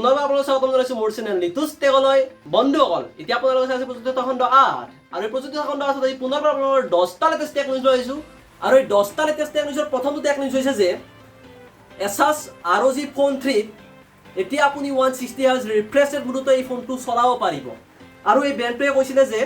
পুনৰবাৰ আপোনালোকক স্বাগতম জনাইছোঁ মোৰ চেনেল নিতুজ টেকলৈ। বন্ধুসকল, এতিয়া আপোনালোকে চাইছে প্ৰযুক্তিগত খণ্ড 8 আৰু এই প্ৰযুক্তিগত খণ্ড 8 আজি পুনৰবাৰ আপোনালোকৰ 10টা লেটেষ্ট টেক নিউজ লৈ আহিছোঁ। আৰু এই 10টা লেটেষ্ট টেক নিউজৰ প্ৰথমটো টেক নিউজ হৈছে যে Asus ROG Phone 3 এতিয়া আপুনি 160 Hz ৰিফ্ৰেছ ৰেট মোডত এই ফোনটো চলাব পাৰিব। আৰু এই ব্ৰেণ্ডটোৱে কৈছিলে যে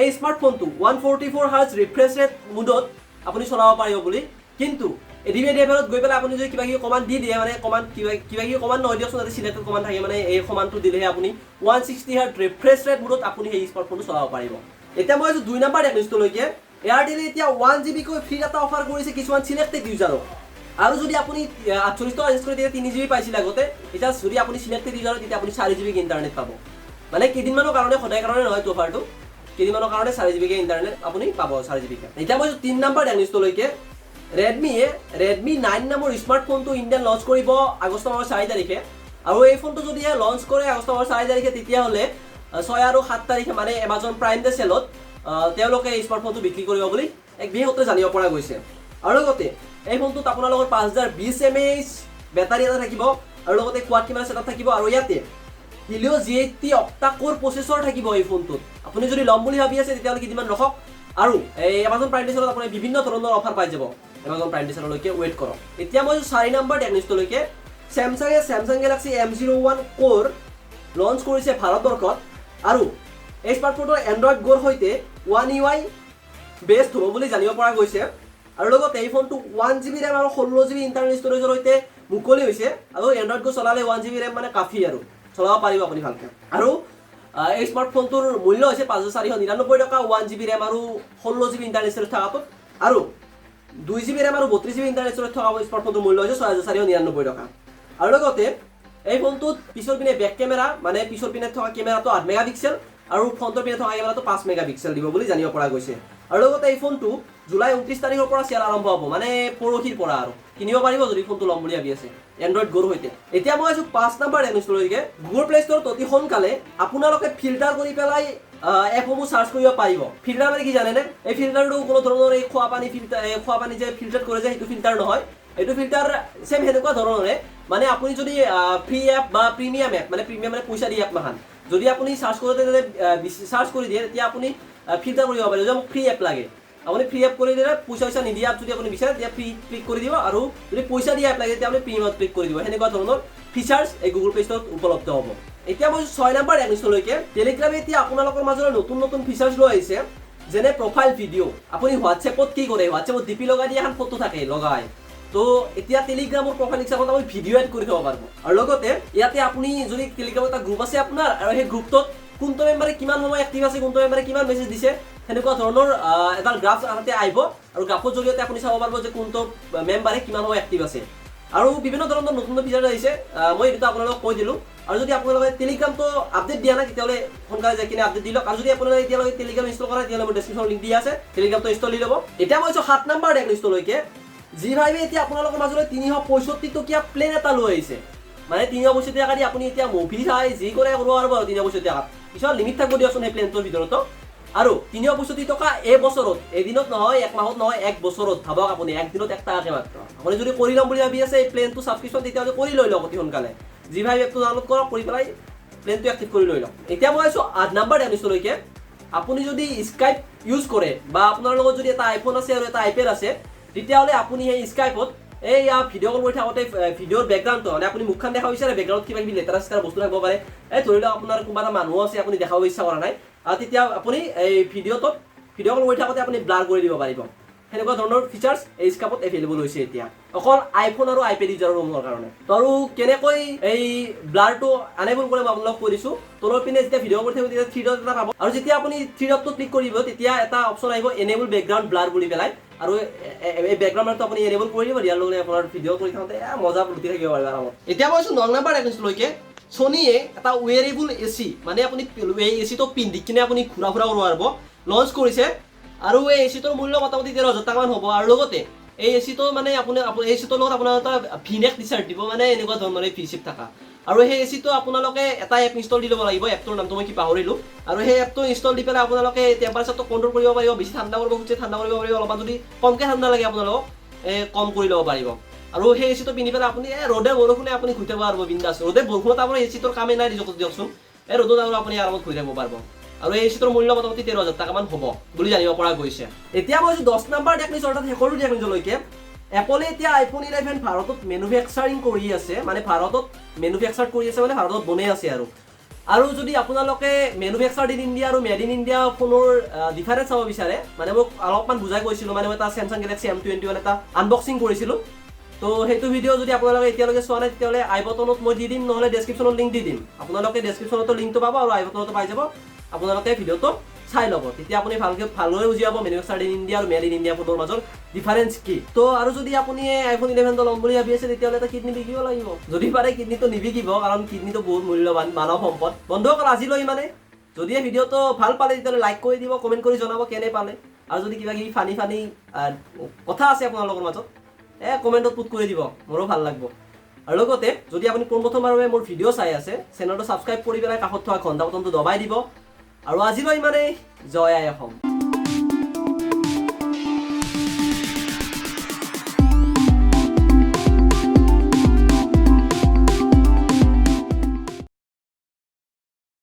এই স্মাৰ্টফোনটো 144 Hz ৰিফ্ৰেছ ৰেট মোডত আপুনি চলাব পাৰিব বুলি। কিন্তু এডিবি ডেভেলপত গৈ পেলাই আপুনি যদি কিবা কিবি কমান্ড দি দিয়ে, মানে কমান্ড কিবা কিবি কমান্ড নহয় দিয়কচোন, তাতে চিলেক্টেড কমান্ড থাকে, মানে এই কমান্ডটো দিলেহে আপুনি 160 Hz ৰিফ্ৰেছ ৰেট মোডত আপুনি সেই স্মাৰ্টফোনটো চলাব পাৰিব। এতিয়া মই আছো 2 নম্বৰ টেকনিকলৈকে। এয়াৰটেলে এতিয়া 1GB কৈ ফ্ৰী ডাটা অফাৰ কৰিছে কিছুমান চিলেক্টেড ইউজাৰক। আৰু যদি আপুনি 48 টকা ৰিচাৰ্জ কৰি তেতিয়া 3GB পাইছিল আগতে, এতিয়া যদি আপুনি চিলেক্টেড ইউজাৰ তেতিয়া আপুনি 4GB ইণ্টাৰনেট পাব। মানে কেইদিনমানৰ কাৰণে, সদায় কাৰণে নহয় এইটো অফাৰটো, কেইদিনমানৰ কাৰণে 4GB ইণ্টাৰনেট আপুনি পাব 4GB। এতিয়া মই 3 নম্বৰ টেকনিকলৈকে। Redmi 9 নামৰ স্মাৰ্টফোনটো ইণ্ডিয়ান লঞ্চ কৰিব আগষ্ট মাহৰ 4 তাৰিখে। আৰু এই ফোনটো যদি লঞ্চ কৰে আগষ্ট মাহৰ 4 তাৰিখে, তেতিয়াহ'লে 6 আৰু 7 তাৰিখে মানে এমাজন প্ৰাইম ডে চেলত তেওঁলোকে এই স্মাৰ্টফোনটো বিক্ৰী কৰিব বুলি এক বিশেষত্বে জানিব পৰা গৈছে। আৰু লগতে এই ফোনটোত আপোনালোকৰ 5020 mAh বেটাৰী এটা থাকিব, আৰু লগতে কোৱাড কেমেৰা ছেটআপ থাকিব, আৰু ইয়াতে Helio G80 অক্টা কোৰ প্ৰচেছৰ থাকিব এই ফোনটোত। আপুনি যদি ল'ম বুলি ভাবি আছে তেতিয়াহ'লে কেইদিনমান ৰখক, আৰু এই এমাজন প্ৰাইম ডে চেলত আপুনি বিভিন্ন ধৰণৰ অফাৰ পাই যাব। এমাজন প্ৰাইম ডে চেললৈকে ৱেইট কৰক। এতিয়া মই 4 নম্বৰ টেকনিকলৈকে। Samsung Galaxy M01 কোৰ লঞ্চ কৰিছে ভাৰতবৰ্ষত, আৰু এই স্মাৰ্টফোনটোৰ এণ্ড্ৰইড গোৰ সৈতে One UI বেষ্ট হ'ব বুলি জানিব পৰা গৈছে। আৰু লগতে এই ফোনটো 1GB ৰেম আৰু 16GB ইণ্টাৰনেল ষ্টৰেজৰ সৈতে মুকলি হৈছে। আৰু এণ্ড্ৰইড গো চলালে 1GB ৰেম মানে কাফি, আৰু চলাব পাৰিব আপুনি ভালকৈ। আৰু এই স্মাৰ্টফোনটোৰ মূল্য হৈছে 5499 টকা 1GB ৰেম আৰু 16GB ইণ্টাৰনেল ষ্টৰেজ থকাটো, আৰু 2GB ৰেম আৰু 32GB ইণ্টাৰনেল ষ্টৰেজ থকা স্মাৰ্টফোনটোৰ মূল্য হৈছে 6499 টকা। আৰু লগতে এই ফোনটোত পিছৰ পিনে বেক কেমেৰা, মানে পিছৰ পিনে থকা কেমেৰাটো 8 মেগাপিক্সেল আৰু ফ্ৰণ্টৰ পিনে থকা কেমেৰাটো 5 মেগাপিক্সেল দিব বুলি জানিব পৰা গৈছে। আৰু লগতে এই ফোনটো জুলাই 29 তাৰিখৰ পৰা চেল আৰম্ভ হ'ব, মানে পৰহিৰ পৰা, আৰু কিনিব পাৰিব যদি ফোনটো ল'ম বুলি ভাবি আছে এণ্ড্ৰইড গোৰ সৈতে। এতিয়া মই আছো 5 নম্বৰ টেকনিকলৈকে। গুগল প্লে ষ্টৰত অতি সোনকালে আপোনালোকে ফিল্টাৰ কৰি পেলাই এপসমূহ চাৰ্চ কৰিব পাৰিব। ফিল্টাৰ মানে কি জানেনে? এই ফিল্টাৰটো কোনো ধৰণৰ এই খোৱা পানী যে ফিল্টাৰ কৰে যে, সেইটো ফিল্টাৰ নহয়। এইটো ফিল্টাৰ চেম সেনেকুৱা ধৰণৰে, মানে আপুনি যদি ফ্ৰী এপ বা প্ৰিমিয়াম এপ, মানে প্ৰিমিয়াম মানে পইচা দি এপ মাখান যদি আপুনি চাৰ্চ কৰোঁতে চাৰ্চ কৰি দিয়ে, তেতিয়া আপুনি ফিল্টাৰ কৰিব পাৰিব যে মোক ফ্ৰী এপ লাগে। আপুনি ফ্ৰী এপ কৰি দিলে পইচা নিদিয়া এপ যদি আপুনি বিচাৰে তেতিয়া ফ্ৰী ক্লিক কৰি দিব, আৰু যদি পইচা দিয়া এপ লাগে তেতিয়া আপুনি প্ৰিমিয়ামত ক্লিক কৰি দিব। সেনেকুৱা ধৰণৰ ফিচাৰ্ছ এই গুগল প্লে ষ্টৰত উপলব্ধ হ'ব। এতিয়া মই 6 নম্বৰ টেকনিকলৈকে। টেলিগ্ৰামে এতিয়া আপোনালোকৰ মাজলৈ নতুন ফিচাৰ্ছ লৈ আহিছে, যেনে প্ৰফাইল ভিডিঅ'। আপুনি হোৱাটছএপত কি কৰে, হোৱাটছএপত ডিপি লগাই দিয়ে এখন ফটো থাকে লগাই, তো এতিয়া টেলিগ্ৰামৰ প্ৰফাইল হিচাপত আপুনি ভিডিঅ' এড কৰি থ'ব পাৰিব। আৰু লগতে ইয়াতে আপুনি যদি টেলিগ্ৰামৰ এটা গ্ৰুপ আছে আপোনাৰ, আৰু সেই গ্ৰুপটোত কোনটো মেম্বাৰে কিমান সময় এক্টিভ আছে, কোনটো মেম্বাৰে কিমান মেছেজ দিছে, সেনেকুৱা ধৰণৰ এটা গ্ৰাফ তাতে আহিব, আৰু গ্ৰাফৰ জৰিয়তে আপুনি চাব পাৰিব যে কোনটো মেম্বাৰে কিমান সময় এক্টিভ আছে। আৰু বিভিন্ন ধৰণৰ নতুন ফিচাৰ আহিছে, মই এইটো আপোনালোকক কৈ দিলোঁ। আৰু যদি আপোনালোকে টেলিগ্ৰামটো আপডেট দিয়া নাই তেতিয়াহ'লে সোনকালে যাই কিনে আপডেট দি লওক। আৰু যদি আপোনালোকে এতিয়ালৈকে টেলিগ্ৰাম ইনষ্টল কৰা তেতিয়াহ'লে মই ডেছক্ৰিপশ্যন লিংক দিয়া আছে, টেলিগ্ৰামটো ইনষ্টল দি ল'ব। এতিয়া মই 7 নম্বৰ টেকনিকলৈকে। G5 এতিয়া আপোনালোকৰ মাজলৈ 365 টকীয়া প্লেন এটা লৈ আহিছে, মানে 365 টকা দি আপুনি এতিয়া মুভি চাই যি কৰে কৰিব পাৰিব আৰু 365 টকাত। কিছুমান লিমিট থাকিব দিয়কচোন সেই প্লেনটোৰ ভিতৰতো। আৰু 365 টকা এবছৰত, এদিনত নহয়, এক মাহত নহয়, এক বছৰত। ভাবক আপুনি একদিনত 1 টকাকৈ মাত্ৰ। আপুনি যদি কৰি ল'ম বুলি ভাবি আছে এই প্লেনটো ছাবস্ক্ৰিপশ্যন, তেতিয়াহ'লে কৰি লৈ লওক অতি সোনকালে। G5 এপটো ডাউনলোড কৰক, কৰি পেলাই প্লেনটো এক্টিভ কৰি লৈ লওক। এতিয়া মই আছোঁ 8 নম্বৰ টেকনিকলৈকে। আপুনি যদি স্কাইপ ইউজ কৰে, বা আপোনাৰ লগত যদি এটা আইফোন আছে আৰু এটা আইপেড আছে, তেতিয়াহ'লে আপুনি সেই স্কাইপত এই ভিডিঅ' কল কৰি থাকোঁতে ভিডিঅ'ৰ বেকগ্ৰাউণ্ডটো, মানে আপুনি মুখখন দেখাব বিচাৰে, বেকগ্ৰাউণ্ডত কিবা কিবি লেতেৰা চেতেৰা বস্তু থাকিব পাৰে, এই ধৰি লওক আপোনাৰ কোনোবা এটা মানুহ আছে আপুনি দেখাব ইচ্ছা কৰা নাই, তেতিয়া আপুনি এই ভিডিঅ' কল কৰি থাকোঁতে আপুনি ব্লাৰ কৰি দিব পাৰিব। সেনেকুৱা ধৰণৰ ফিচাৰ্ছ এই স্কাইপত এভেইলেবল হৈছে এতিয়া, অকল আইফোন আৰু আইপেড ইউজাৰসমূহৰ কাৰণে। তো আৰু কেনেকৈ এই ব্লাৰটো আনেবল কৰে মই আপোনালোকক কৈ দিছোঁ। তলৰ পিনে যেতিয়া ভিডিঅ' কৰি থাকিব তেতিয়া 3 ডট এটা পাব, আৰু যেতিয়া আপুনি 3 ডটটো ক্লিক কৰিব তেতিয়া এটা অপশ্যন আহিব এনেবল বেকগ্ৰাউণ্ড ব্লাৰ বুলি পেলাই, আৰু এই বেকগ্ৰাউণ্ডটো আপুনি এনেবল কৰি দিব, দিয়াৰ লগে আপোনাৰ ভিডিঅ' কৰি থাকোঁতে মজা লুটি থাকিব পাৰিব আৰামত। এতিয়া মই 9 নম্বৰ টেকনিকলৈকে। ছনীয়ে এটা ৱেৰেবল এচি, মানে আপুনি এই এচিটো পিন্ধি কিনে আপুনি ঘূৰা ফুৰা কৰিব পাৰিব, লঞ্চ কৰিছে। আৰু এই এচিটোৰ মূল্য মোটামুটি 13,000 টকামান হ'ব। আৰু লগতে এই এচিটো মানে আপুনি এই এচিটোৰ লগত আপোনাৰ এটা ভিনেক টি চাৰ্ট দিব, মানে এনেকুৱা ধৰণৰ এই ফিচিপ থকা। আৰু সেই এচিটো আপোনালোকে এটা এপ ইনষ্টল দি ল'ব লাগিব, এপটোৰ নামটো মই কি পাহৰিলোঁ। আৰু সেই এপটো ইনষ্টল দি পেলাই আপোনালোকে টেম্পাৰেচাৰটো কণ্ট্ৰল কৰিব পাৰিব, বেছি ঠাণ্ডা কৰিব খুজিছে ঠাণ্ডা কৰিব পাৰিব, অলপমান যদি কমকৈ ঠাণ্ডা লাগে আপোনালোকক কম কৰি ল'ব পাৰিব। আৰু সেই এচিটো পিন্ধি পেলাই আপুনি ৰ'দে বৰষুণে আপুনি ঘূৰি থাকিব পাৰিব বিন্দাছ ৰ'দে বৰষুণত আপোনাৰ এচিটোৰ কামেই নাই দিয়কচোন ৰ'দত আৰু আপুনি আৰামত ঘূৰি থাকিব পাৰিব আৰু এই এচিটোৰ মূল্য মোটামুটি 13,000 টকামান হ'ব বুলি জানিব পৰা গৈছে এতিয়া মই 10 নম্বৰ টেকনিক্স অৰ্থাৎ শেষৰ টেকনিক্সলৈকে এপলে এতিয়া আইফোন 11 ভাৰতত মেনুফেকচাৰিং কৰি আছে মানে ভাৰতত মেনুফেকচাৰ কৰি আছে মানে ভাৰতত বনাই আছে আৰু যদি আপোনালোকে মেনুফেকচাৰ্ড ইন ইণ্ডিয়া আৰু মেড ইন ইণ্ডিয়া ফোনৰ ডিফাৰেঞ্চ চাব বিচাৰে মানে মোক অলপমান বুজাই কৈছিলোঁ মানে মই এটা Samsung Galaxy M21 এটা আনবক্সিং কৰিছিলোঁ তো সেইটো ভিডিঅ' যদি আপোনালোকে এতিয়ালৈকে চোৱা নাই তেতিয়াহ'লে আই বটনত মই দি দিম নহ'লে ডেছক্ৰিপশ্যনত লিংক দি দিম আপোনালোকে ডেছক্ৰিপশ্যনতো লিংকটো পাব আৰু আই বটনতো পাই যাব আপোনালোকে ভিডিঅ'টো চাই ল'ব তেতিয়া আপুনি ভালদৰে বুজি পাব মেনুফেকচাৰ্ড ইন ইণ্ডিয়া আৰু মেড ইন ইণ্ডিয়া ফোনৰ মাজৰ ডিফাৰেঞ্চ কি তো আৰু যদি আপুনি আইফোন 11টো ল'ম বুলি ভাবি আছে তেতিয়াহ'লে এটা কিডনি বিকিব লাগিব যদি পাৰে কিডনিটো নিবিকিব কাৰণ কিডনিটো বহুত মূল্যৱান মানৱ সম্পদ বন্ধুসকল আজিলৈ মানে যদি ভিডিঅ'টো ভাল পালে তেতিয়াহ'লে লাইক কৰি দিব কমেণ্ট কৰি জনাব কেনে পালে আৰু যদি কিবা কিবি ফানি কথা আছে আপোনালোকৰ মাজত কমেণ্টত পুট কৰি দিব মোৰো ভাল লাগিব আৰু লগতে যদি আপুনি পোনপ্ৰথমবাৰৰ বাবে মোৰ ভিডিঅ' চাই আছে চেনেলটো ছাবস্ক্ৰাইব কৰি পেলাই কাষত থকা ঘণ্টা বটনটো দবাই দিব আৰু আজিলৈ মানে জয় আই অসম